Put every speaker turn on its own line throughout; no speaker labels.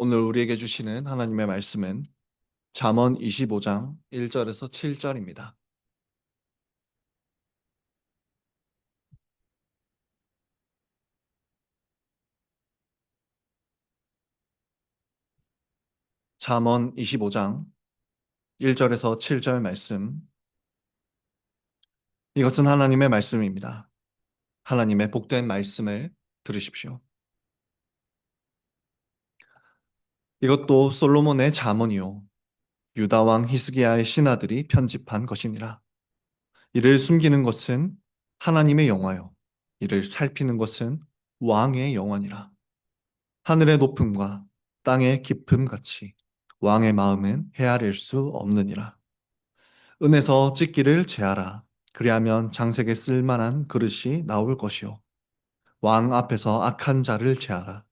오늘 우리에게 주시는 하나님의 말씀은 잠언 25장 1절에서 7절입니다. 잠언 25장 1절에서 7절 말씀. 이것은 하나님의 말씀입니다. 하나님의 복된 말씀을 들으십시오. 이것도 솔로몬의 잠언이요 유다 왕 히스기야의 신하들이 편집한 것이니라. 이를 숨기는 것은 하나님의 영화요 이를 살피는 것은 왕의 영화니라. 하늘의 높음과 땅의 깊음 같이 왕의 마음은 헤아릴 수 없느니라. 은에서 찢기를 제하라. 그리하면 장색에 쓸만한 그릇이 나올 것이요. 왕 앞에서 악한 자를 제하라.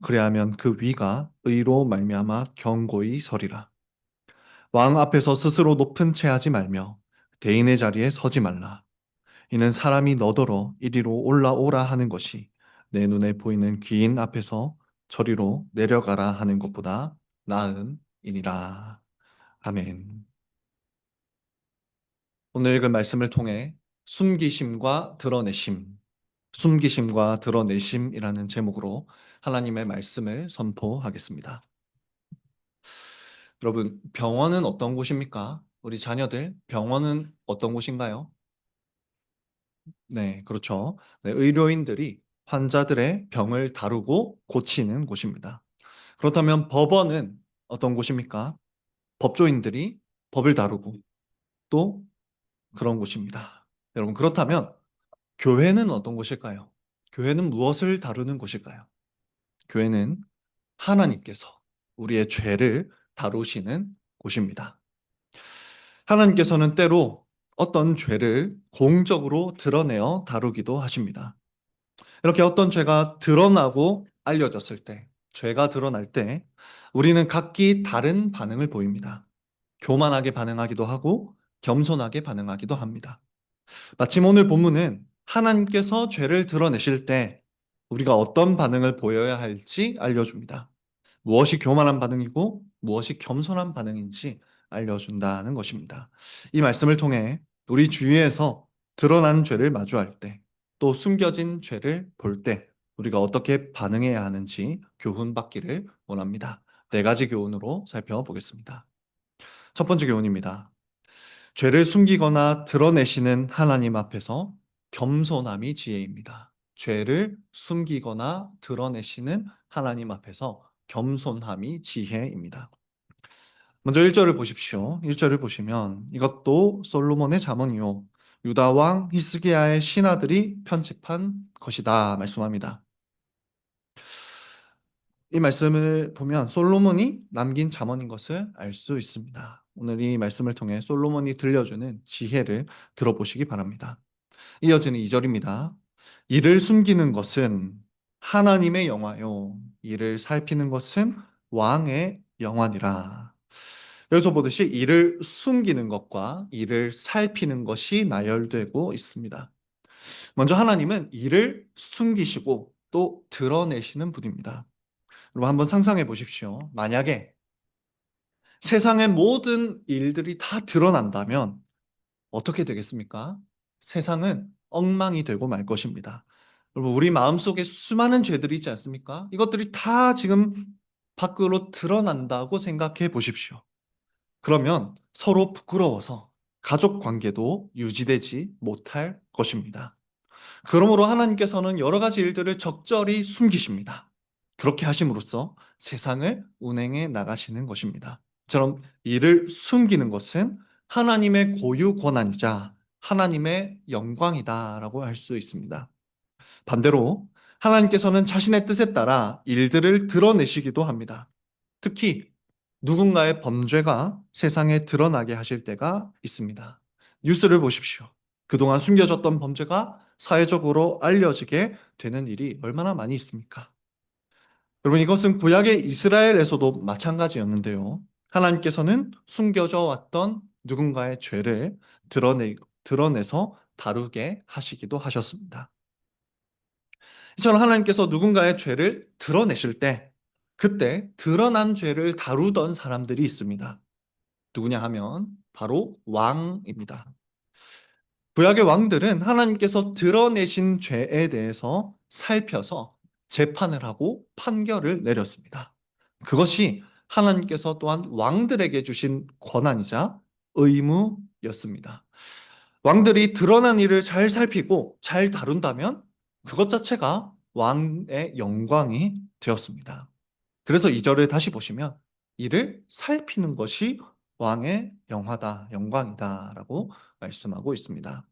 그리하면 그 위가 의로 말미암아 견고히 서리라. 왕 앞에서 스스로 높은 채 하지 말며 대인의 자리에 서지 말라. 이는 사람이 너더러 이리로 올라오라 하는 것이 내 눈에 보이는 귀인 앞에서 저리로 내려가라 하는 것보다 나음이니라. 아멘. 오늘 읽은 말씀을 통해 숨기심과 드러내심, 숨기심과 드러내심이라는 제목으로 하나님의 말씀을 선포하겠습니다. 여러분, 병원은 어떤 곳입니까? 우리 자녀들, 병원은 어떤 곳인가요? 네, 그렇죠. 네, 의료인들이 환자들의 병을 다루고 고치는 곳입니다. 그렇다면 법원은 어떤 곳입니까? 법조인들이 법을 다루고 또 그런 곳입니다. 여러분, 그렇다면 교회는 어떤 곳일까요? 교회는 무엇을 다루는 곳일까요? 교회는 하나님께서 우리의 죄를 다루시는 곳입니다. 하나님께서는 때로 어떤 죄를 공적으로 드러내어 다루기도 하십니다. 이렇게 어떤 죄가 드러나고 알려졌을 때, 죄가 드러날 때 우리는 각기 다른 반응을 보입니다. 교만하게 반응하기도 하고 겸손하게 반응하기도 합니다. 마침 오늘 본문은 하나님께서 죄를 드러내실 때 우리가 어떤 반응을 보여야 할지 알려줍니다. 무엇이 교만한 반응이고 무엇이 겸손한 반응인지 알려준다는 것입니다. 이 말씀을 통해 우리 주위에서 드러난 죄를 마주할 때, 또 숨겨진 죄를 볼 때 우리가 어떻게 반응해야 하는지 교훈받기를 원합니다. 네 가지 교훈으로 살펴보겠습니다. 첫 번째 교훈입니다. 죄를 숨기거나 드러내시는 하나님 앞에서 겸손함이 지혜입니다. 죄를 숨기거나 드러내시는 하나님 앞에서 겸손함이 지혜입니다. 먼저 1절을 보십시오. 1절을 보시면 이것도 솔로몬의 잠언이요 유다 왕 히스기야의 신하들이 편집한 것이다 말씀합니다. 이 말씀을 보면 솔로몬이 남긴 잠언인 것을 알 수 있습니다. 오늘 이 말씀을 통해 솔로몬이 들려주는 지혜를 들어보시기 바랍니다. 이어지는 2절입니다. 이를 숨기는 것은 하나님의 영화요 이를 살피는 것은 왕의 영화니라. 여기서 보듯이 이를 숨기는 것과 이를 살피는 것이 나열되고 있습니다. 먼저 하나님은 이를 숨기시고 또 드러내시는 분입니다. 여러분 한번 상상해 보십시오. 만약에 세상의 모든 일들이 다 드러난다면 어떻게 되겠습니까? 세상은 엉망이 되고 말 것입니다. 여러분, 우리 마음속에 수많은 죄들이 있지 않습니까? 이것들이 다 지금 밖으로 드러난다고 생각해 보십시오. 그러면 서로 부끄러워서 가족 관계도 유지되지 못할 것입니다. 그러므로 하나님께서는 여러 가지 일들을 적절히 숨기십니다. 그렇게 하심으로써 세상을 운행해 나가시는 것입니다. 처럼 이를 숨기는 것은 하나님의 고유 권한이자 하나님의 영광이다라고 할 수 있습니다. 반대로 하나님께서는 자신의 뜻에 따라 일들을 드러내시기도 합니다. 특히 누군가의 범죄가 세상에 드러나게 하실 때가 있습니다. 뉴스를 보십시오. 그동안 숨겨졌던 범죄가 사회적으로 알려지게 되는 일이 얼마나 많이 있습니까? 여러분, 이것은 구약의 이스라엘에서도 마찬가지였는데요. 하나님께서는 숨겨져 왔던 누군가의 죄를 드러내서 다루게 하시기도 하셨습니다. 이처럼 하나님께서 누군가의 죄를 드러내실 때 그때 드러난 죄를 다루던 사람들이 있습니다. 누구냐 하면 바로 왕입니다. 구약의 왕들은 하나님께서 드러내신 죄에 대해서 살펴서 재판을 하고 판결을 내렸습니다. 그것이 하나님께서 또한 왕들에게 주신 권한이자 의무였습니다. 왕들이 드러난 일을 잘 살피고 잘 다룬다면 그것 자체가 왕의 영광이 되었습니다. 그래서 이 절을 다시 보시면 이를 살피는 것이 왕의 영화다, 영광이다라고 말씀하고 있습니다.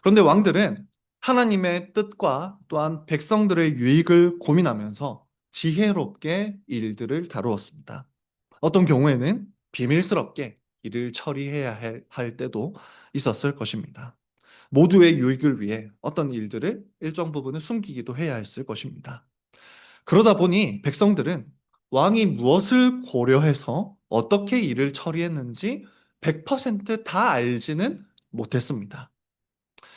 그런데 왕들은 하나님의 뜻과 또한 백성들의 유익을 고민하면서 지혜롭게 일들을 다루었습니다. 어떤 경우에는 비밀스럽게 일을 처리해야 할 때도 있었을 것입니다. 모두의 유익을 위해 어떤 일들을 일정 부분을 숨기기도 해야 했을 것입니다. 그러다 보니 백성들은 왕이 무엇을 고려해서 어떻게 일을 처리했는지 100%다 알지는 못했습니다.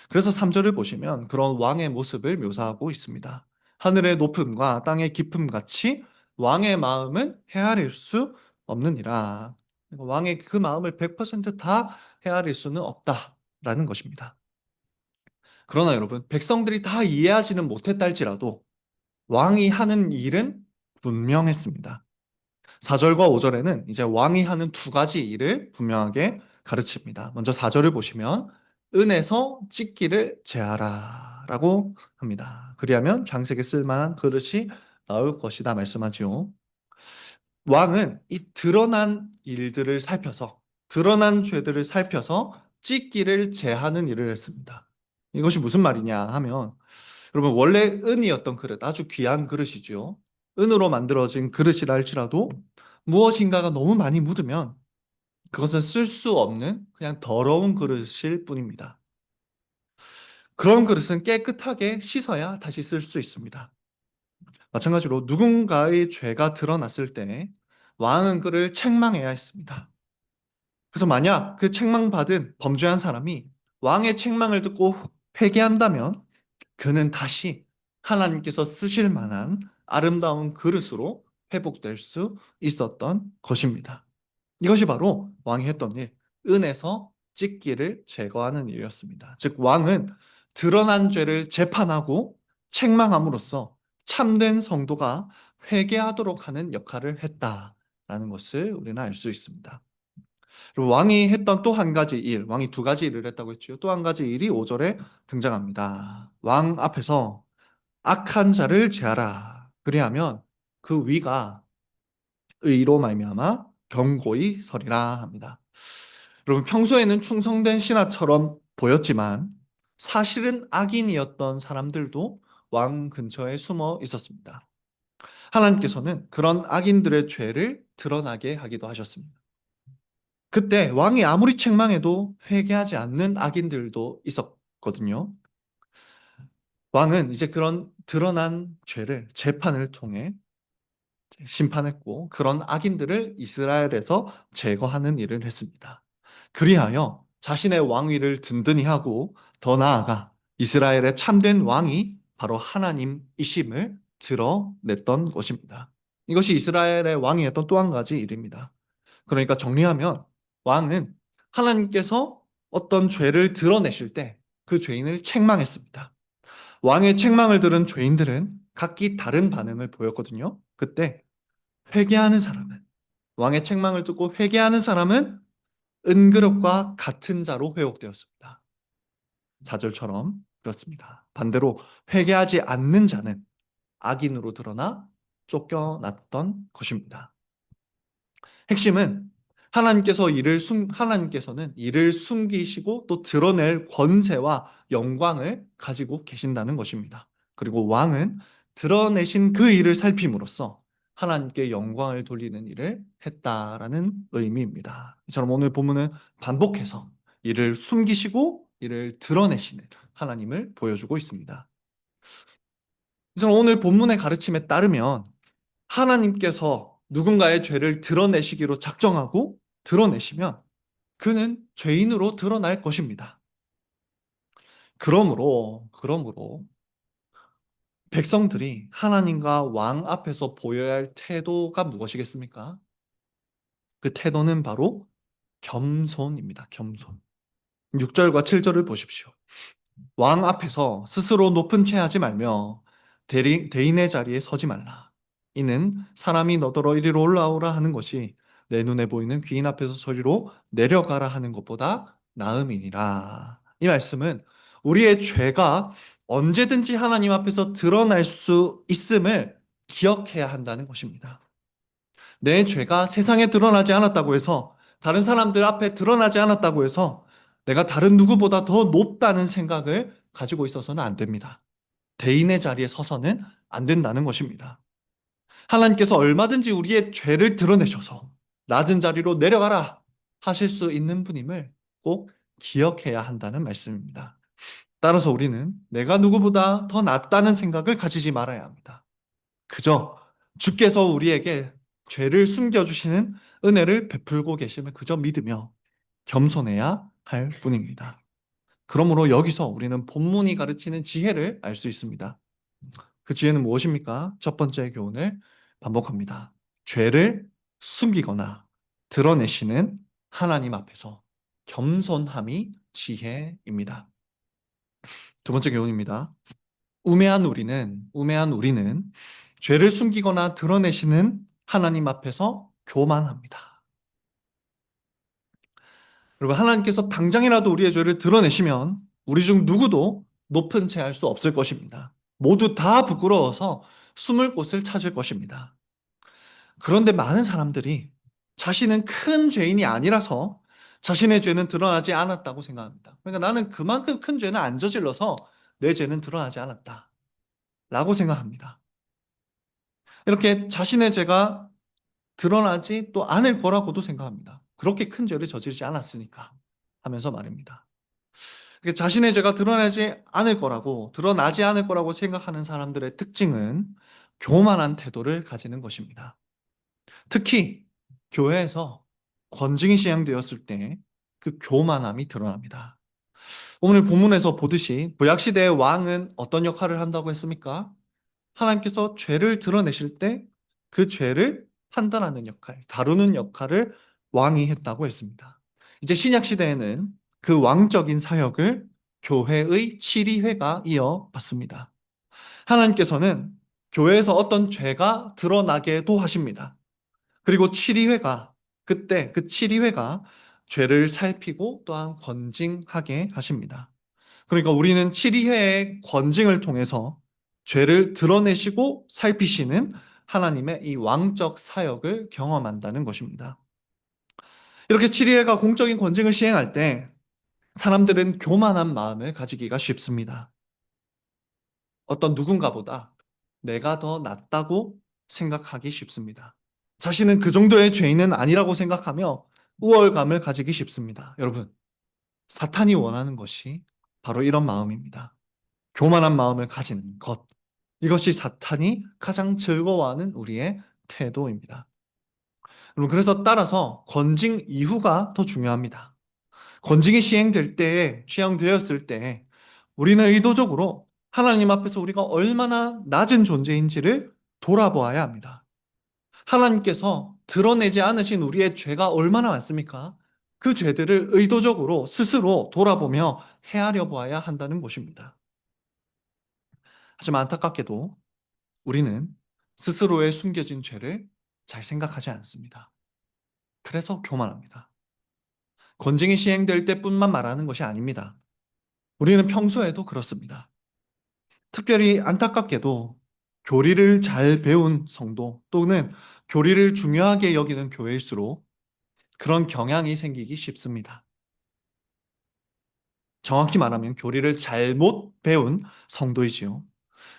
그래서 3절을 보시면 그런 왕의 모습을 묘사하고 있습니다. 하늘의 높음과 땅의 깊음 같이 왕의 마음은 헤아릴 수 없느니라. 왕의 그 마음을 100%다 헤아릴 수는 없다라는 것입니다. 그러나 여러분, 백성들이 다 이해하지는 못했다 할지라도 왕이 하는 일은 분명했습니다. 4절과 5절에는 이제 왕이 하는 두 가지 일을 분명하게 가르칩니다. 먼저 4절을 보시면 은에서 찢기를 제하라 라고 합니다. 그리하면 장색에 쓸만한 그릇이 나올 것이다 말씀하지요. 왕은 이 드러난 일들을 살펴서 드러난 죄들을 살펴서 찢기를 제하는 일을 했습니다. 이것이 무슨 말이냐 하면 여러분 원래 은이었던 그릇 아주 귀한 그릇이죠. 은으로 만들어진 그릇이라 할지라도 무엇인가가 너무 많이 묻으면 그것은 쓸 수 없는 그냥 더러운 그릇일 뿐입니다. 그런 그릇은 깨끗하게 씻어야 다시 쓸 수 있습니다. 마찬가지로 누군가의 죄가 드러났을 때 왕은 그를 책망해야 했습니다. 그래서 만약 그 책망받은 범죄한 사람이 왕의 책망을 듣고 회개한다면 그는 다시 하나님께서 쓰실 만한 아름다운 그릇으로 회복될 수 있었던 것입니다. 이것이 바로 왕이 했던 일, 은에서 찢기를 제거하는 일이었습니다. 즉 왕은 드러난 죄를 재판하고 책망함으로써 참된 성도가 회개하도록 하는 역할을 했다라는 것을 우리는 알 수 있습니다. 그리고 왕이 했던 또 한 가지 일, 왕이 두 가지 일을 했다고 했죠. 또 한 가지 일이 5절에 등장합니다. 왕 앞에서 악한 자를 제하라. 그리하면 그 위가 의로 말미암아 견고히 서리라 합니다. 여러분 평소에는 충성된 신하처럼 보였지만 사실은 악인이었던 사람들도 왕 근처에 숨어 있었습니다. 하나님께서는 그런 악인들의 죄를 드러나게 하기도 하셨습니다. 그때 왕이 아무리 책망해도 회개하지 않는 악인들도 있었거든요. 왕은 이제 그런 드러난 죄를 재판을 통해 심판했고 그런 악인들을 이스라엘에서 제거하는 일을 했습니다. 그리하여 자신의 왕위를 든든히 하고 더 나아가 이스라엘의 참된 왕이 바로 하나님이심을 드러냈던 것입니다. 이것이 이스라엘의 왕이었던 또 한 가지 일입니다. 그러니까 정리하면 왕은 하나님께서 어떤 죄를 드러내실 때 그 죄인을 책망했습니다. 왕의 책망을 들은 죄인들은 각기 다른 반응을 보였거든요. 그때 회개하는 사람은 왕의 책망을 듣고 회개하는 사람은 은그릇과 같은 자로 회복되었습니다. 4절처럼 그렇습니다. 반대로 회개하지 않는 자는 악인으로 드러나 쫓겨났던 것입니다. 핵심은 하나님께서는 이를 숨기시고 또 드러낼 권세와 영광을 가지고 계신다는 것입니다. 그리고 왕은 드러내신 그 일을 살핌으로써 하나님께 영광을 돌리는 일을 했다라는 의미입니다. 이처럼 오늘 본문은 반복해서 이를 숨기시고 이를 드러내시는 하나님을 보여주고 있습니다. 이처럼 오늘 본문의 가르침에 따르면 하나님께서 누군가의 죄를 드러내시기로 작정하고 드러내시면 그는 죄인으로 드러날 것입니다. 그러므로 백성들이 하나님과 왕 앞에서 보여야 할 태도가 무엇이겠습니까? 그 태도는 바로 겸손입니다. 겸손. 6절과 7절을 보십시오. 왕 앞에서 스스로 높은 채 하지 말며 대인의 자리에 서지 말라. 이는 사람이 너더러 이리로 올라오라 하는 것이 내 눈에 보이는 귀인 앞에서 저리로 내려가라 하는 것보다 나음이니라. 이 말씀은 우리의 죄가 언제든지 하나님 앞에서 드러날 수 있음을 기억해야 한다는 것입니다. 내 죄가 세상에 드러나지 않았다고 해서, 다른 사람들 앞에 드러나지 않았다고 해서 내가 다른 누구보다 더 높다는 생각을 가지고 있어서는 안 됩니다. 대인의 자리에 서서는 안 된다는 것입니다. 하나님께서 얼마든지 우리의 죄를 드러내셔서 낮은 자리로 내려가라 하실 수 있는 분임을 꼭 기억해야 한다는 말씀입니다. 따라서 우리는 내가 누구보다 더 낫다는 생각을 가지지 말아야 합니다. 그저 주께서 우리에게 죄를 숨겨주시는 은혜를 베풀고 계심을 그저 믿으며 겸손해야 할 뿐입니다. 그러므로 여기서 우리는 본문이 가르치는 지혜를 알 수 있습니다. 그 지혜는 무엇입니까? 첫 번째 교훈을 반복합니다. 죄를 숨기거나 드러내시는 하나님 앞에서 겸손함이 지혜입니다. 두 번째 교훈입니다. 우매한 우리는 죄를 숨기거나 드러내시는 하나님 앞에서 교만합니다. 그리고 하나님께서 당장이라도 우리의 죄를 드러내시면 우리 중 누구도 높은 채 할 수 없을 것입니다. 모두 다 부끄러워서 숨을 곳을 찾을 것입니다. 그런데 많은 사람들이 자신은 큰 죄인이 아니라서 자신의 죄는 드러나지 않았다고 생각합니다. 그러니까 나는 그만큼 큰 죄는 안 저질러서 내 죄는 드러나지 않았다 라고 생각합니다. 이렇게 자신의 죄가 드러나지 또 않을 거라고도 생각합니다. 그렇게 큰 죄를 저지르지 않았으니까 하면서 말입니다. 자신의 죄가 드러나지 않을 거라고 생각하는 사람들의 특징은 교만한 태도를 가지는 것입니다. 특히 교회에서 권징이 시행되었을 때 그 교만함이 드러납니다. 오늘 본문에서 보듯이 구약시대의 왕은 어떤 역할을 한다고 했습니까? 하나님께서 죄를 드러내실 때 그 죄를 판단하는 역할, 다루는 역할을 왕이 했다고 했습니다. 이제 신약 시대에는 그 왕적인 사역을 교회의 치리회가 이어받습니다. 하나님께서는 교회에서 어떤 죄가 드러나게도 하십니다. 그리고 그때 그 치리회가 죄를 살피고 또한 권징하게 하십니다. 그러니까 우리는 치리회의 권징을 통해서 죄를 드러내시고 살피시는 하나님의 이 왕적 사역을 경험한다는 것입니다. 이렇게 치리회가 공적인 권징을 시행할 때 사람들은 교만한 마음을 가지기가 쉽습니다. 어떤 누군가보다 내가 더 낫다고 생각하기 쉽습니다. 자신은 그 정도의 죄인은 아니라고 생각하며 우월감을 가지기 쉽습니다. 여러분, 사탄이 원하는 것이 바로 이런 마음입니다. 교만한 마음을 가지는 것. 이것이 사탄이 가장 즐거워하는 우리의 태도입니다. 여러분, 그래서 따라서 권징 이후가 더 중요합니다. 권징이 시행되었을 때 우리는 의도적으로 하나님 앞에서 우리가 얼마나 낮은 존재인지를 돌아보아야 합니다. 하나님께서 드러내지 않으신 우리의 죄가 얼마나 많습니까? 그 죄들을 의도적으로 스스로 돌아보며 헤아려 보아야 한다는 것입니다. 하지만 안타깝게도 우리는 스스로의 숨겨진 죄를 잘 생각하지 않습니다. 그래서 교만합니다. 권징이 시행될 때뿐만 말하는 것이 아닙니다. 우리는 평소에도 그렇습니다. 특별히 안타깝게도 교리를 잘 배운 성도 또는 교리를 중요하게 여기는 교회일수록 그런 경향이 생기기 쉽습니다. 정확히 말하면 교리를 잘못 배운 성도이지요.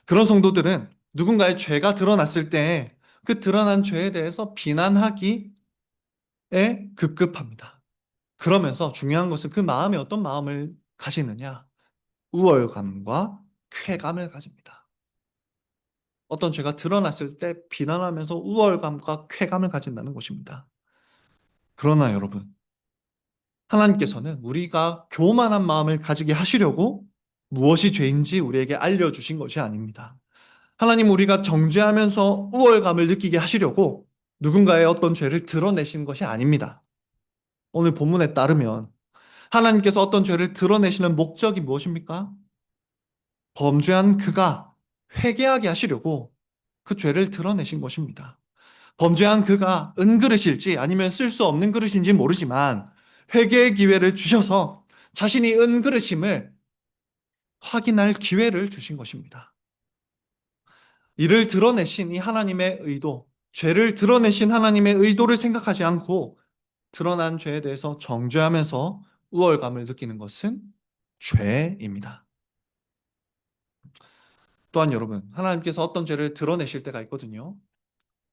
그런 성도들은 누군가의 죄가 드러났을 때 그 드러난 죄에 대해서 비난하기에 급급합니다. 그러면서 중요한 것은 그 마음에 어떤 마음을 가지느냐? 우월감과 쾌감을 가집니다. 어떤 죄가 드러났을 때 비난하면서 우월감과 쾌감을 가진다는 것입니다. 그러나 여러분, 하나님께서는 우리가 교만한 마음을 가지게 하시려고 무엇이 죄인지 우리에게 알려주신 것이 아닙니다. 하나님 우리가 정죄하면서 우월감을 느끼게 하시려고 누군가의 어떤 죄를 드러내시는 것이 아닙니다. 오늘 본문에 따르면 하나님께서 어떤 죄를 드러내시는 목적이 무엇입니까? 범죄한 그가 회개하게 하시려고 그 죄를 드러내신 것입니다. 범죄한 그가 은그릇일지 아니면 쓸 수 없는 그릇인지 모르지만 회개의 기회를 주셔서 자신이 은그릇임을 확인할 기회를 주신 것입니다. 이를 드러내신 이 하나님의 의도, 죄를 드러내신 하나님의 의도를 생각하지 않고 드러난 죄에 대해서 정죄하면서 우월감을 느끼는 것은 죄입니다. 또한 여러분, 하나님께서 어떤 죄를 드러내실 때가 있거든요.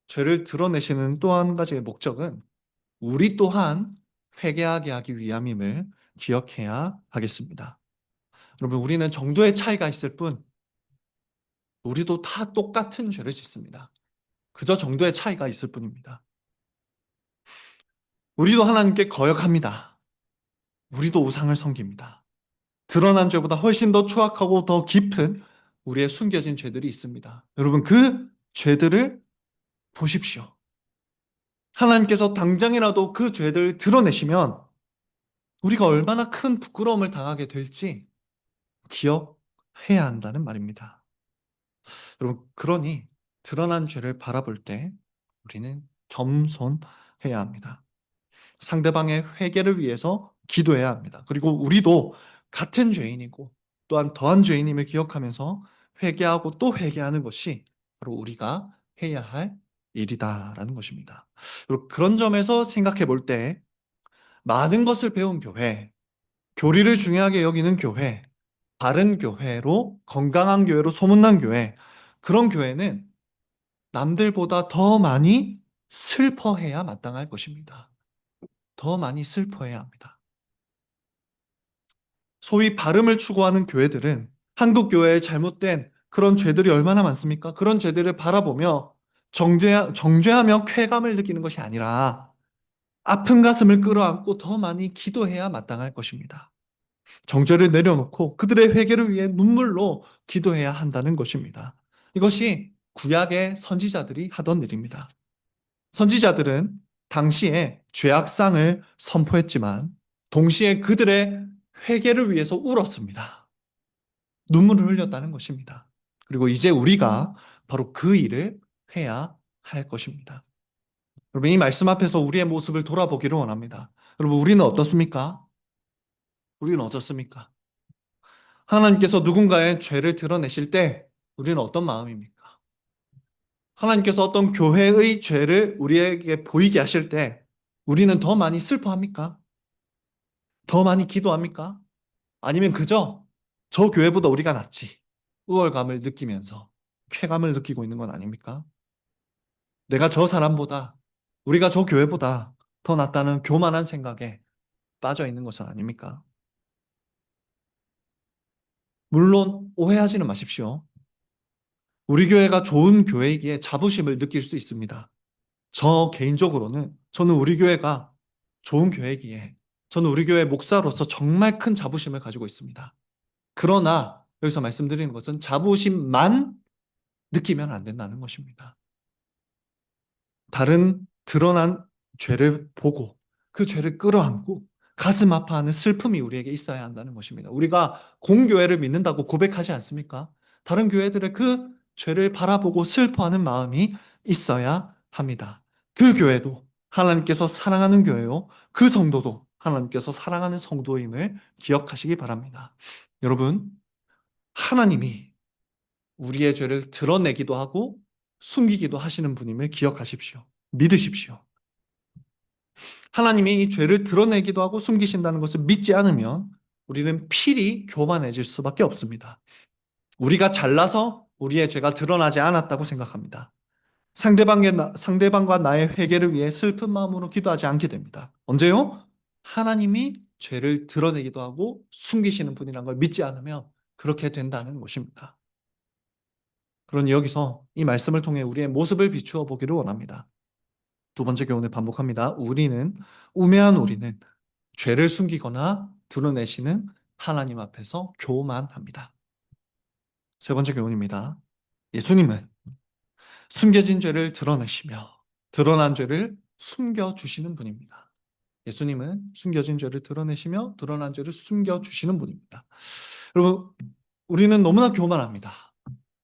죄를 드러내시는 또 한 가지의 목적은 우리 또한 회개하게 하기 위함임을 기억해야 하겠습니다. 여러분, 우리는 정도의 차이가 있을 뿐, 우리도 다 똑같은 죄를 짓습니다. 그저 정도의 차이가 있을 뿐입니다. 우리도 하나님께 거역합니다. 우리도 우상을 섬깁니다. 드러난 죄보다 훨씬 더 추악하고 더 깊은 우리의 숨겨진 죄들이 있습니다. 여러분, 그 죄들을 보십시오. 하나님께서 당장이라도 그 죄들을 드러내시면 우리가 얼마나 큰 부끄러움을 당하게 될지 기억해야 한다는 말입니다. 여러분, 그러니 드러난 죄를 바라볼 때 우리는 겸손해야 합니다. 상대방의 회개를 위해서 기도해야 합니다. 그리고 우리도 같은 죄인이고 또한 더한 죄인임을 기억하면서 회개하고 또 회개하는 것이 바로 우리가 해야 할 일이다라는 것입니다. 그리고 그런 점에서 생각해 볼 때 많은 것을 배운 교회, 교리를 중요하게 여기는 교회, 바른 교회로 건강한 교회로 소문난 교회, 그런 교회는 남들보다 더 많이 슬퍼해야 마땅할 것입니다. 더 많이 슬퍼해야 합니다. 소위 바름을 추구하는 교회들은 한국 교회의 잘못된 그런 죄들이 얼마나 많습니까? 그런 죄들을 바라보며 정죄하며 쾌감을 느끼는 것이 아니라 아픈 가슴을 끌어안고 더 많이 기도해야 마땅할 것입니다. 정죄를 내려놓고 그들의 회개를 위해 눈물로 기도해야 한다는 것입니다. 이것이 구약의 선지자들이 하던 일입니다. 선지자들은 당시에 죄악상을 선포했지만 동시에 그들의 회개를 위해서 울었습니다. 눈물을 흘렸다는 것입니다. 그리고 이제 우리가 바로 그 일을 해야 할 것입니다. 여러분, 이 말씀 앞에서 우리의 모습을 돌아보기를 원합니다. 여러분, 우리는 어떻습니까? 우리는 어떻습니까? 하나님께서 누군가의 죄를 드러내실 때 우리는 어떤 마음입니까? 하나님께서 어떤 교회의 죄를 우리에게 보이게 하실 때 우리는 더 많이 슬퍼합니까? 더 많이 기도합니까? 아니면 그저 저 교회보다 우리가 낫지, 우월감을 느끼면서 쾌감을 느끼고 있는 건 아닙니까? 내가 저 사람보다, 우리가 저 교회보다 더 낫다는 교만한 생각에 빠져 있는 것은 아닙니까? 물론 오해하지는 마십시오. 우리 교회가 좋은 교회이기에 자부심을 느낄 수 있습니다. 저 개인적으로는 저는 우리 교회가 좋은 교회이기에 저는 우리 교회 목사로서 정말 큰 자부심을 가지고 있습니다. 그러나 여기서 말씀드리는 것은 자부심만 느끼면 안 된다는 것입니다. 다른 드러난 죄를 보고 그 죄를 끌어안고 가슴 아파하는 슬픔이 우리에게 있어야 한다는 것입니다. 우리가 공교회를 믿는다고 고백하지 않습니까? 다른 교회들의 그 죄를 바라보고 슬퍼하는 마음이 있어야 합니다. 그 교회도 하나님께서 사랑하는 교회요, 그 성도도 하나님께서 사랑하는 성도임을 기억하시기 바랍니다. 여러분, 하나님이 우리의 죄를 드러내기도 하고 숨기기도 하시는 분임을 기억하십시오. 믿으십시오. 하나님이 이 죄를 드러내기도 하고 숨기신다는 것을 믿지 않으면 우리는 필히 교만해질 수밖에 없습니다. 우리가 잘나서 우리의 죄가 드러나지 않았다고 생각합니다. 상대방과 나의 회개를 위해 슬픈 마음으로 기도하지 않게 됩니다. 언제요? 하나님이 죄를 드러내기도 하고 숨기시는 분이라는 걸 믿지 않으면 그렇게 된다는 것입니다. 그러니 여기서 이 말씀을 통해 우리의 모습을 비추어 보기를 원합니다. 두 번째 교훈을 반복합니다. 우매한 우리는 죄를 숨기거나 드러내시는 하나님 앞에서 교만합니다. 세 번째 교훈입니다. 예수님은 숨겨진 죄를 드러내시며 드러난 죄를 숨겨주시는 분입니다. 예수님은 숨겨진 죄를 드러내시며 드러난 죄를 숨겨주시는 분입니다. 여러분, 우리는 너무나 교만합니다.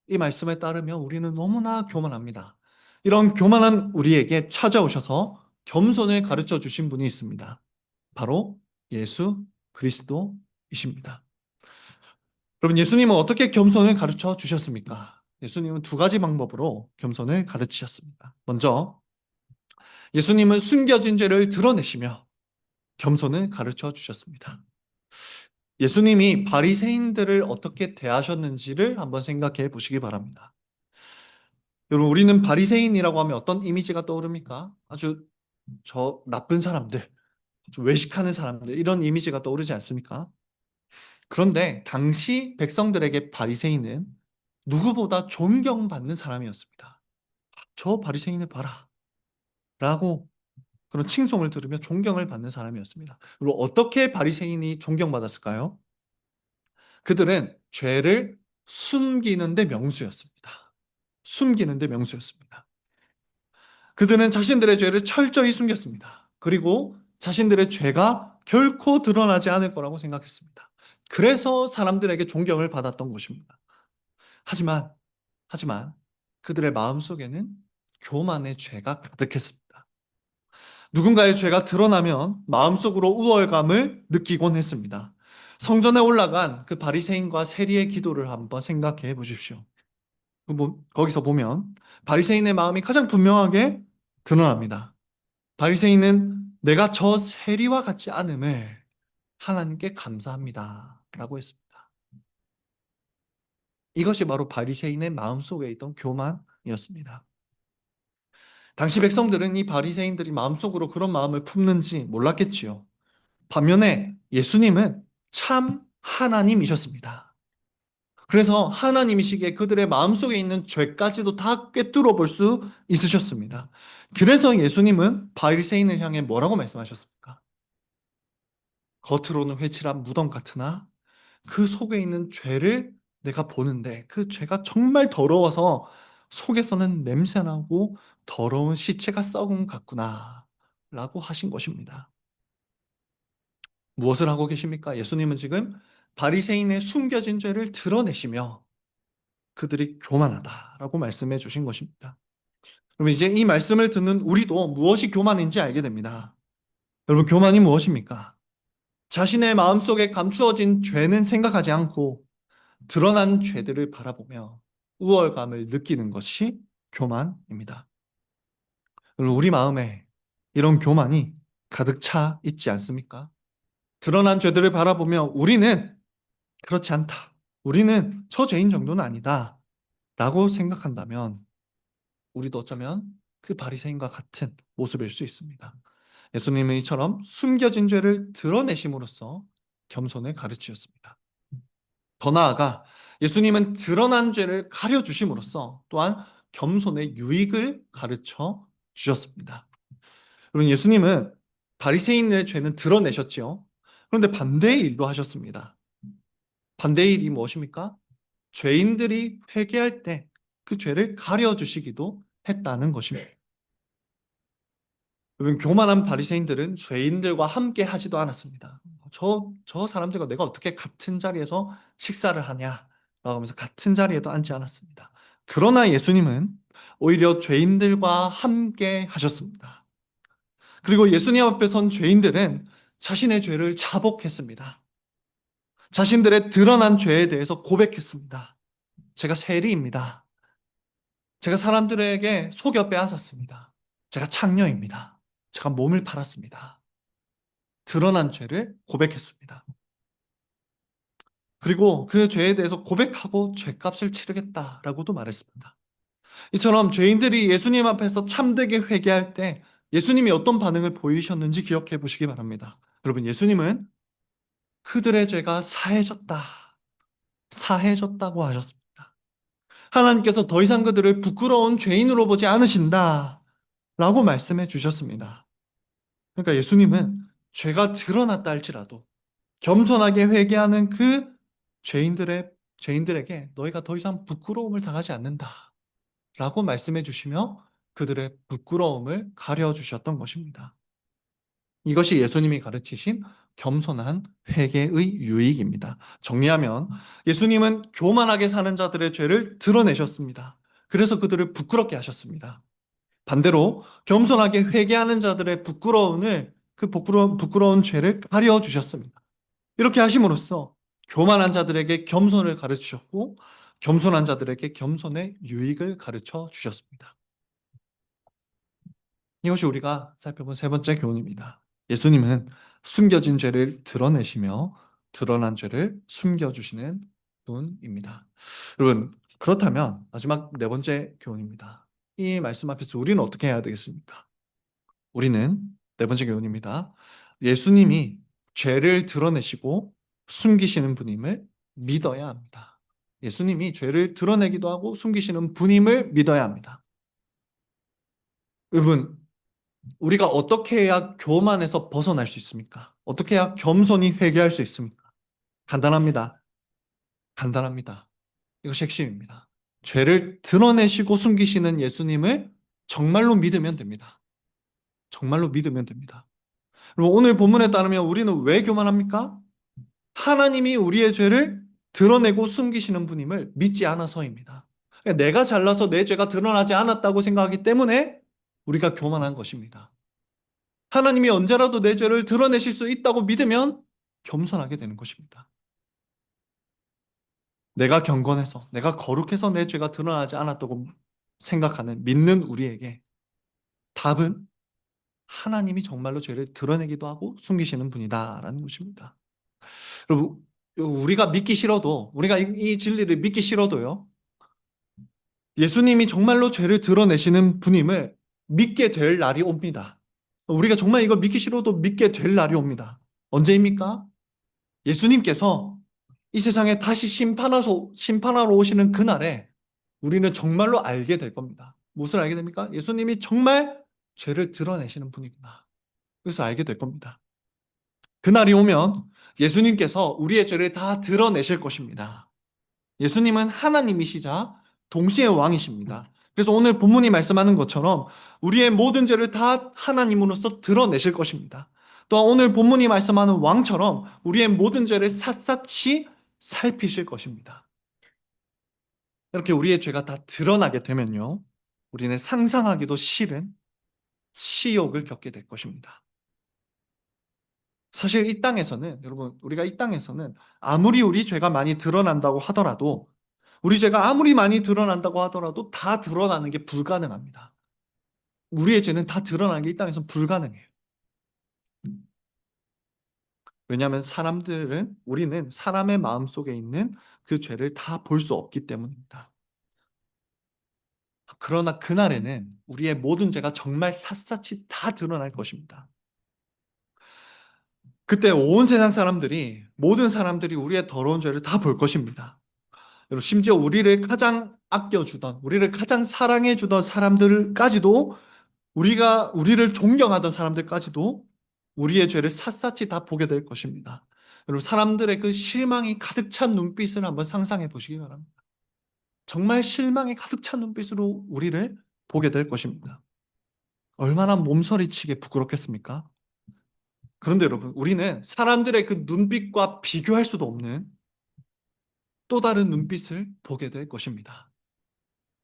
이 말씀에 따르면 우리는 너무나 교만합니다. 이런 교만한 우리에게 찾아오셔서 겸손을 가르쳐 주신 분이 있습니다. 바로 예수 그리스도이십니다. 여러분, 예수님은 어떻게 겸손을 가르쳐 주셨습니까? 예수님은 두 가지 방법으로 겸손을 가르치셨습니다. 먼저 예수님은 숨겨진 죄를 드러내시며 겸손을 가르쳐 주셨습니다. 예수님이 바리새인들을 어떻게 대하셨는지를 한번 생각해 보시기 바랍니다. 여러분, 우리는 바리새인이라고 하면 어떤 이미지가 떠오릅니까? 아주 나쁜 사람들, 좀 외식하는 사람들, 이런 이미지가 떠오르지 않습니까? 그런데 당시 백성들에게 바리새인은 누구보다 존경받는 사람이었습니다. 저 바리새인을 봐라 라고 그런 칭송을 들으며 존경을 받는 사람이었습니다. 그리고 어떻게 바리새인이 존경받았을까요? 그들은 죄를 숨기는 데 명수였습니다. 숨기는 데 명수였습니다. 그들은 자신들의 죄를 철저히 숨겼습니다. 그리고 자신들의 죄가 결코 드러나지 않을 거라고 생각했습니다. 그래서 사람들에게 존경을 받았던 것입니다. 하지만, 하지만 그들의 마음속에는 교만의 죄가 가득했습니다. 누군가의 죄가 드러나면 마음속으로 우월감을 느끼곤 했습니다. 성전에 올라간 그 바리새인과 세리의 기도를 한번 생각해 보십시오. 거기서 보면 바리새인의 마음이 가장 분명하게 드러납니다. 바리새인은 내가 저 세리와 같지 않음을 하나님께 감사합니다 라고 했습니다. 이것이 바로 바리새인의 마음속에 있던 교만이었습니다. 당시 백성들은 이 바리새인들이 마음속으로 그런 마음을 품는지 몰랐겠지요. 반면에 예수님은 참 하나님이셨습니다. 그래서 하나님이시기에 그들의 마음속에 있는 죄까지도 다 꿰뚫어 볼 수 있으셨습니다. 그래서 예수님은 바리새인을 향해 뭐라고 말씀하셨습니까? 겉으로는 회칠한 무덤 같으나 그 속에 있는 죄를 내가 보는데 그 죄가 정말 더러워서 속에서는 냄새나고 더러운 시체가 썩은 것 같구나 라고 하신 것입니다. 무엇을 하고 계십니까? 예수님은 지금 바리새인의 숨겨진 죄를 드러내시며 그들이 교만하다라고 말씀해 주신 것입니다. 그럼 이제 이 말씀을 듣는 우리도 무엇이 교만인지 알게 됩니다. 여러분, 교만이 무엇입니까? 자신의 마음속에 감추어진 죄는 생각하지 않고 드러난 죄들을 바라보며 우월감을 느끼는 것이 교만입니다. 여러분, 우리 마음에 이런 교만이 가득 차 있지 않습니까? 드러난 죄들을 바라보며 우리는 그렇지 않다. 우리는 저 죄인 정도는 아니다. 라고 생각한다면 우리도 어쩌면 그 바리새인과 같은 모습일 수 있습니다. 예수님은 이처럼 숨겨진 죄를 드러내심으로써 겸손을 가르치셨습니다. 더 나아가 예수님은 드러난 죄를 가려주심으로써 또한 겸손의 유익을 가르쳐 주셨습니다. 여러분, 예수님은 바리새인의 죄는 드러내셨지요. 그런데 반대의 일도 하셨습니다. 반대의 일이 무엇입니까? 죄인들이 회개할 때 그 죄를 가려주시기도 했다는 것입니다. 여러분, 교만한 바리새인들은 죄인들과 함께 하지도 않았습니다. 저 사람들과 내가 어떻게 같은 자리에서 식사를 하냐 라고 하면서 같은 자리에도 앉지 않았습니다. 그러나 예수님은 오히려 죄인들과 함께 하셨습니다. 그리고 예수님 앞에 선 죄인들은 자신의 죄를 자복했습니다. 자신들의 드러난 죄에 대해서 고백했습니다. 제가 세리입니다. 제가 사람들에게 속여 빼앗았습니다. 제가 창녀입니다. 제가 몸을 팔았습니다. 드러난 죄를 고백했습니다. 그리고 그 죄에 대해서 고백하고 죄값을 치르겠다라고도 말했습니다. 이처럼 죄인들이 예수님 앞에서 참되게 회개할 때 예수님이 어떤 반응을 보이셨는지 기억해 보시기 바랍니다. 여러분, 예수님은 그들의 죄가 사해졌다, 사해졌다고 하셨습니다. 하나님께서 더 이상 그들을 부끄러운 죄인으로 보지 않으신다 라고 말씀해 주셨습니다. 그러니까 예수님은 죄가 드러났다 할지라도 겸손하게 회개하는 그 죄인들의 죄인들에게 너희가 더 이상 부끄러움을 당하지 않는다 라고 말씀해 주시며 그들의 부끄러움을 가려주셨던 것입니다. 이것이 예수님이 가르치신 겸손한 회개의 유익입니다. 정리하면 예수님은 교만하게 사는 자들의 죄를 드러내셨습니다. 그래서 그들을 부끄럽게 하셨습니다. 반대로 겸손하게 회개하는 자들의 그 부끄러운 죄를 가려 주셨습니다. 이렇게 하심으로써 교만한 자들에게 겸손을 가르치셨고 겸손한 자들에게 겸손의 유익을 가르쳐 주셨습니다. 이것이 우리가 살펴본 세 번째 교훈입니다. 예수님은 숨겨진 죄를 드러내시며 드러난 죄를 숨겨주시는 분입니다. 여러분, 그렇다면 마지막 네 번째 교훈입니다. 이 말씀 앞에서 우리는 어떻게 해야 되겠습니까? 우리는 네 번째 교훈입니다. 예수님이 죄를 드러내시고 숨기시는 분임을 믿어야 합니다. 예수님이 죄를 드러내기도 하고 숨기시는 분임을 믿어야 합니다. 여러분, 우리가 어떻게 해야 교만에서 벗어날 수 있습니까? 어떻게 해야 겸손히 회개할 수 있습니까? 간단합니다. 간단합니다. 이것이 핵심입니다. 죄를 드러내시고 숨기시는 예수님을 정말로 믿으면 됩니다. 정말로 믿으면 됩니다. 그리고 오늘 본문에 따르면 우리는 왜 교만합니까? 하나님이 우리의 죄를 드러내고 숨기시는 분임을 믿지 않아서입니다. 내가 잘나서 내 죄가 드러나지 않았다고 생각하기 때문에 우리가 교만한 것입니다. 하나님이 언제라도 내 죄를 드러내실 수 있다고 믿으면 겸손하게 되는 것입니다. 내가 경건해서, 내가 거룩해서 내 죄가 드러나지 않았다고 생각하는, 믿는 우리에게 답은 하나님이 정말로 죄를 드러내기도 하고 숨기시는 분이다라는 것입니다. 여러분, 우리가 믿기 싫어도, 우리가 이 진리를 믿기 싫어도요, 예수님이 정말로 죄를 드러내시는 분임을 믿게 될 날이 옵니다. 우리가 정말 이걸 믿기 싫어도 믿게 될 날이 옵니다. 언제입니까? 예수님께서 이 세상에 다시 심판하러 오시는 그날에 우리는 정말로 알게 될 겁니다. 무엇을 알게 됩니까? 예수님이 정말 죄를 드러내시는 분이구나. 그래서 알게 될 겁니다. 그날이 오면 예수님께서 우리의 죄를 다 드러내실 것입니다. 예수님은 하나님이시자 동시에 왕이십니다. 그래서 오늘 본문이 말씀하는 것처럼 우리의 모든 죄를 다 하나님으로서 드러내실 것입니다. 또한 오늘 본문이 말씀하는 왕처럼 우리의 모든 죄를 샅샅이 살피실 것입니다. 이렇게 우리의 죄가 다 드러나게 되면요, 우리는 상상하기도 싫은 치욕을 겪게 될 것입니다. 사실 이 땅에서는, 여러분, 우리가 이 땅에서는 아무리 우리 죄가 많이 드러난다고 하더라도, 우리 죄가 아무리 많이 드러난다고 하더라도 다 드러나는 게 불가능합니다. 우리의 죄는 다 드러나는 게 이 땅에서는 불가능해요. 왜냐하면 우리는 사람의 마음속에 있는 그 죄를 다 볼 수 없기 때문입니다. 그러나 그날에는 우리의 모든 죄가 정말 샅샅이 다 드러날 것입니다. 그때 온 세상 사람들이, 모든 사람들이 우리의 더러운 죄를 다 볼 것입니다. 그리고 심지어 우리를 가장 아껴주던, 우리를 가장 사랑해주던 사람들까지도, 우리를 존경하던 사람들까지도 우리의 죄를 샅샅이 다 보게 될 것입니다. 여러분, 사람들의 그 실망이 가득 찬 눈빛을 한번 상상해 보시기 바랍니다. 정말 실망이 가득 찬 눈빛으로 우리를 보게 될 것입니다. 얼마나 몸서리치게 부끄럽겠습니까? 그런데 여러분, 우리는 사람들의 그 눈빛과 비교할 수도 없는 또 다른 눈빛을 보게 될 것입니다.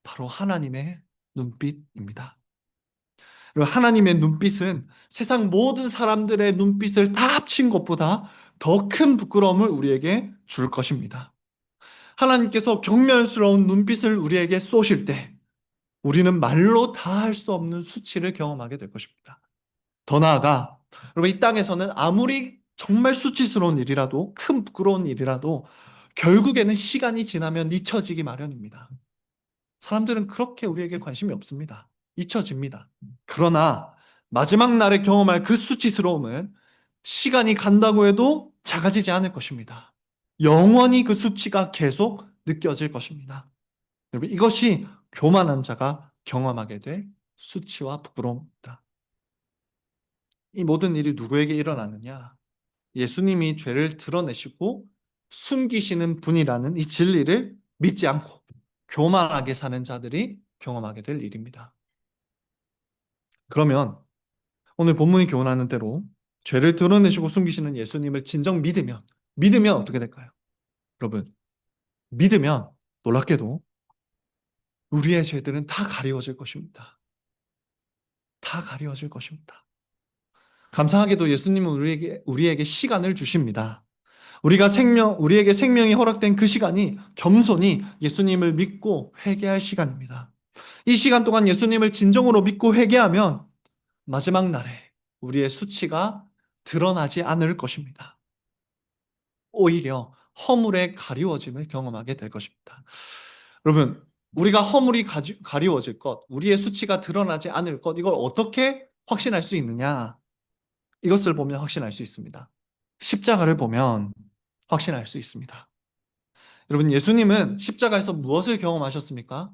바로 하나님의 눈빛입니다. 그리고 하나님의 눈빛은 세상 모든 사람들의 눈빛을 다 합친 것보다 더 큰 부끄러움을 우리에게 줄 것입니다. 하나님께서 경멸스러운 눈빛을 우리에게 쏘실 때 우리는 말로 다 할 수 없는 수치를 경험하게 될 것입니다. 더 나아가 여러분, 이 땅에서는 아무리 정말 수치스러운 일이라도, 큰 부끄러운 일이라도 결국에는 시간이 지나면 잊혀지기 마련입니다. 사람들은 그렇게 우리에게 관심이 없습니다. 잊혀집니다. 그러나 마지막 날에 경험할 그 수치스러움은 시간이 간다고 해도 작아지지 않을 것입니다. 영원히 그 수치가 계속 느껴질 것입니다. 여러분, 이것이 교만한 자가 경험하게 될 수치와 부끄러움입니다. 이 모든 일이 누구에게 일어나느냐? 예수님이 죄를 드러내시고 숨기시는 분이라는 이 진리를 믿지 않고 교만하게 사는 자들이 경험하게 될 일입니다. 그러면 오늘 본문이 교훈하는 대로 죄를 드러내시고 숨기시는 예수님을 진정 믿으면 어떻게 될까요? 여러분, 믿으면 놀랍게도 우리의 죄들은 다 가리워질 것입니다. 다 가리워질 것입니다. 감사하게도 예수님은 우리에게 시간을 주십니다. 우리에게 생명이 허락된 그 시간이 겸손히 예수님을 믿고 회개할 시간입니다. 이 시간 동안 예수님을 진정으로 믿고 회개하면 마지막 날에 우리의 수치가 드러나지 않을 것입니다. 오히려 허물의 가리워짐을 경험하게 될 것입니다. 여러분, 우리가 허물이 가리워질 것, 우리의 수치가 드러나지 않을 것, 이걸 어떻게 확신할 수 있느냐? 이것을 보면 확신할 수 있습니다. 십자가를 보면 확신할 수 있습니다. 여러분, 예수님은 십자가에서 무엇을 경험하셨습니까?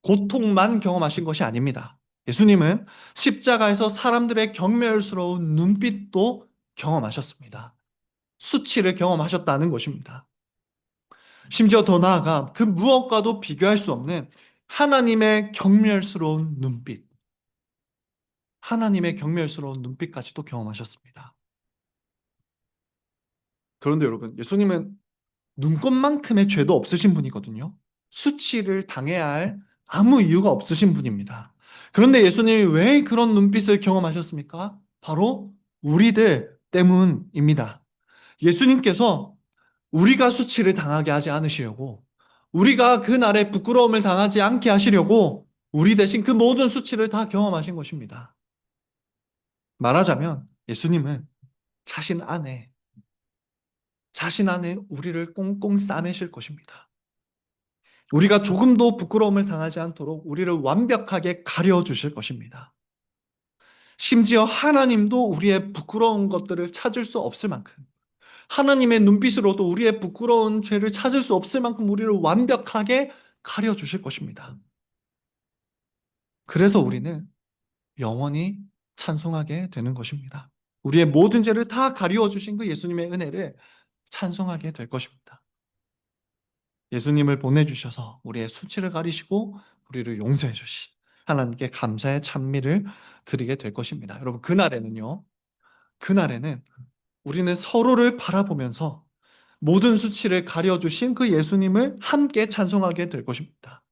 고통만 경험하신 것이 아닙니다. 예수님은 십자가에서 사람들의 경멸스러운 눈빛도 경험하셨습니다. 수치를 경험하셨다는 것입니다. 심지어 더 나아가 그 무엇과도 비교할 수 없는 하나님의 경멸스러운 눈빛, 하나님의 경멸스러운 눈빛까지도 경험하셨습니다. 그런데 여러분, 예수님은 눈꽃만큼의 죄도 없으신 분이거든요. 수치를 당해야 할 아무 이유가 없으신 분입니다. 그런데 예수님이 왜 그런 눈빛을 경험하셨습니까? 바로 우리들 때문입니다. 예수님께서 우리가 수치를 당하게 하지 않으시려고, 우리가 그날에 부끄러움을 당하지 않게 하시려고 우리 대신 그 모든 수치를 다 경험하신 것입니다. 말하자면 예수님은 자신 안에 우리를 꽁꽁 싸매실 것입니다. 우리가 조금도 부끄러움을 당하지 않도록 우리를 완벽하게 가려주실 것입니다. 심지어 하나님도 우리의 부끄러운 것들을 찾을 수 없을 만큼, 하나님의 눈빛으로도 우리의 부끄러운 죄를 찾을 수 없을 만큼 우리를 완벽하게 가려주실 것입니다. 그래서 우리는 영원히 찬송하게 되는 것입니다. 우리의 모든 죄를 다 가리워 주신 그 예수님의 은혜를 찬송하게 될 것입니다. 예수님을 보내주셔서 우리의 수치를 가리시고 우리를 용서해 주신 하나님께 감사의 찬미를 드리게 될 것입니다. 여러분, 그날에는 우리는 서로를 바라보면서 모든 수치를 가려주신 그 예수님을 함께 찬송하게 될 것입니다.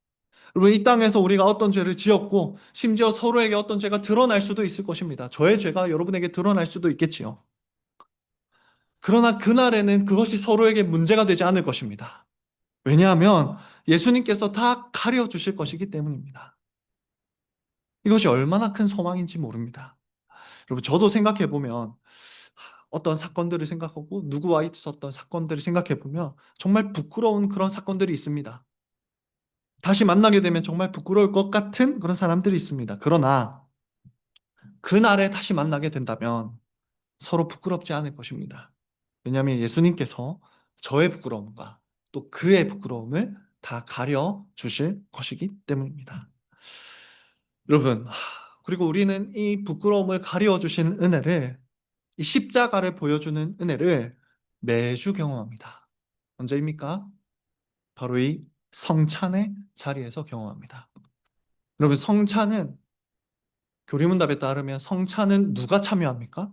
여러분, 이 땅에서 우리가 어떤 죄를 지었고 심지어 서로에게 어떤 죄가 드러날 수도 있을 것입니다. 저의 죄가 여러분에게 드러날 수도 있겠지요. 그러나 그날에는 그것이 서로에게 문제가 되지 않을 것입니다. 왜냐하면 예수님께서 다 가려주실 것이기 때문입니다. 이것이 얼마나 큰 소망인지 모릅니다. 여러분, 저도 생각해보면 어떤 사건들을 생각하고 누구와 있었던 사건들을 생각해보면 정말 부끄러운 그런 사건들이 있습니다. 다시 만나게 되면 정말 부끄러울 것 같은 그런 사람들이 있습니다. 그러나 그날에 다시 만나게 된다면 서로 부끄럽지 않을 것입니다. 왜냐하면 예수님께서 저의 부끄러움과 또 그의 부끄러움을 다 가려 주실 것이기 때문입니다. 여러분, 그리고 우리는 이 부끄러움을 가려 주신 은혜를, 이 십자가를 보여주는 은혜를 매주 경험합니다. 언제입니까? 바로 이 성찬의 자리에서 경험합니다. 여러분, 교리문답에 따르면 성찬은 누가 참여합니까?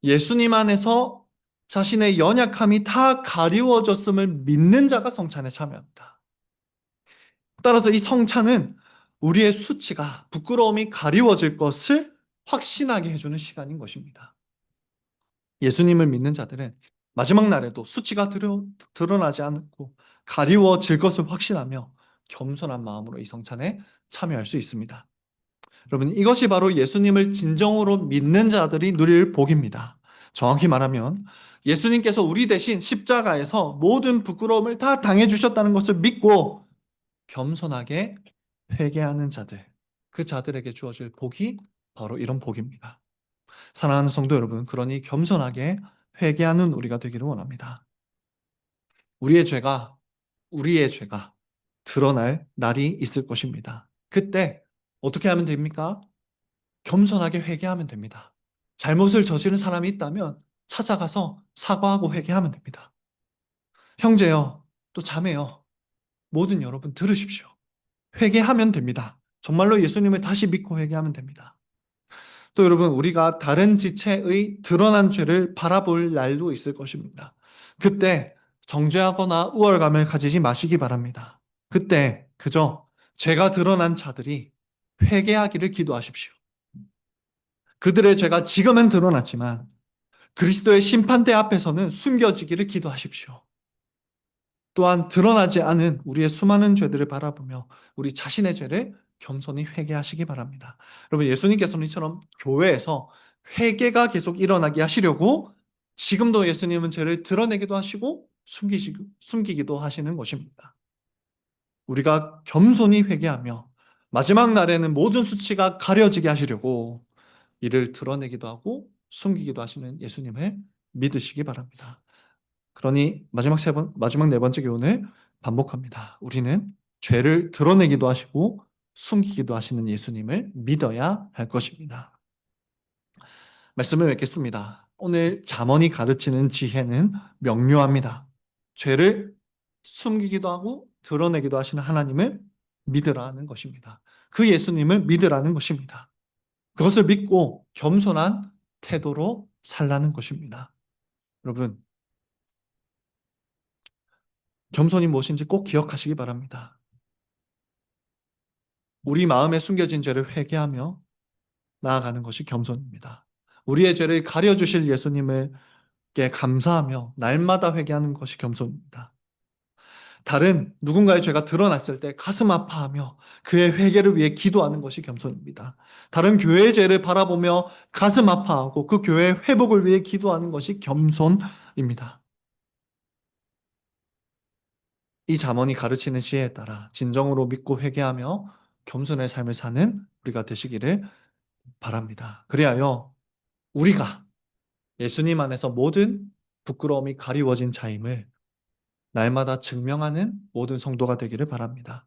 예수님 안에서 자신의 연약함이 다 가리워졌음을 믿는 자가 성찬에 참여합니다. 따라서 이 성찬은 우리의 수치가, 부끄러움이 가리워질 것을 확신하게 해주는 시간인 것입니다. 예수님을 믿는 자들은 마지막 날에도 수치가 드러나지 않고 가리워질 것을 확신하며 겸손한 마음으로 이 성찬에 참여할 수 있습니다. 여러분, 이것이 바로 예수님을 진정으로 믿는 자들이 누릴 복입니다. 정확히 말하면 예수님께서 우리 대신 십자가에서 모든 부끄러움을 다 당해주셨다는 것을 믿고 겸손하게 회개하는 자들, 그 자들에게 주어질 복이 바로 이런 복입니다. 사랑하는 성도 여러분, 그러니 겸손하게 회개하는 우리가 되기를 원합니다. 우리의 죄가 드러날 날이 있을 것입니다. 그때 어떻게 하면 됩니까? 겸손하게 회개하면 됩니다. 잘못을 저지른 사람이 있다면 찾아가서 사과하고 회개하면 됩니다. 형제여, 또 자매여, 모든 여러분 들으십시오. 회개하면 됩니다. 정말로 예수님을 다시 믿고 회개하면 됩니다. 또 여러분, 우리가 다른 지체의 드러난 죄를 바라볼 날도 있을 것입니다. 그때 정죄하거나 우월감을 가지지 마시기 바랍니다. 그때 그저 죄가 드러난 자들이 회개하기를 기도하십시오. 그들의 죄가 지금은 드러났지만 그리스도의 심판대 앞에서는 숨겨지기를 기도하십시오. 또한 드러나지 않은 우리의 수많은 죄들을 바라보며 우리 자신의 죄를 겸손히 회개하시기 바랍니다. 여러분, 예수님께서는 이처럼 교회에서 회개가 계속 일어나게 하시려고 지금도 예수님은 죄를 드러내기도 하시고 숨기기도 하시는 것입니다. 우리가 겸손히 회개하며 마지막 날에는 모든 수치가 가려지게 하시려고 이를 드러내기도 하고 숨기기도 하시는 예수님을 믿으시기 바랍니다. 그러니 마지막 네 번째 교훈을 반복합니다. 우리는 죄를 드러내기도 하시고 숨기기도 하시는 예수님을 믿어야 할 것입니다. 말씀을 맺겠습니다. 오늘 잠언이 가르치는 지혜는 명료합니다. 죄를 숨기기도 하고 드러내기도 하시는 하나님을 믿으라는 것입니다. 그 예수님을 믿으라는 것입니다. 그것을 믿고 겸손한 태도로 살라는 것입니다. 여러분, 겸손이 무엇인지 꼭 기억하시기 바랍니다. 우리 마음에 숨겨진 죄를 회개하며 나아가는 것이 겸손입니다. 우리의 죄를 가려주실 예수님께 감사하며 날마다 회개하는 것이 겸손입니다. 다른 누군가의 죄가 드러났을 때 가슴 아파하며 그의 회개를 위해 기도하는 것이 겸손입니다. 다른 교회의 죄를 바라보며 가슴 아파하고 그 교회의 회복을 위해 기도하는 것이 겸손입니다. 이 잠언이 가르치는 지혜에 따라 진정으로 믿고 회개하며 겸손의 삶을 사는 우리가 되시기를 바랍니다. 그리하여 우리가 예수님 안에서 모든 부끄러움이 가리워진 자임을 날마다 증명하는 모든 성도가 되기를 바랍니다.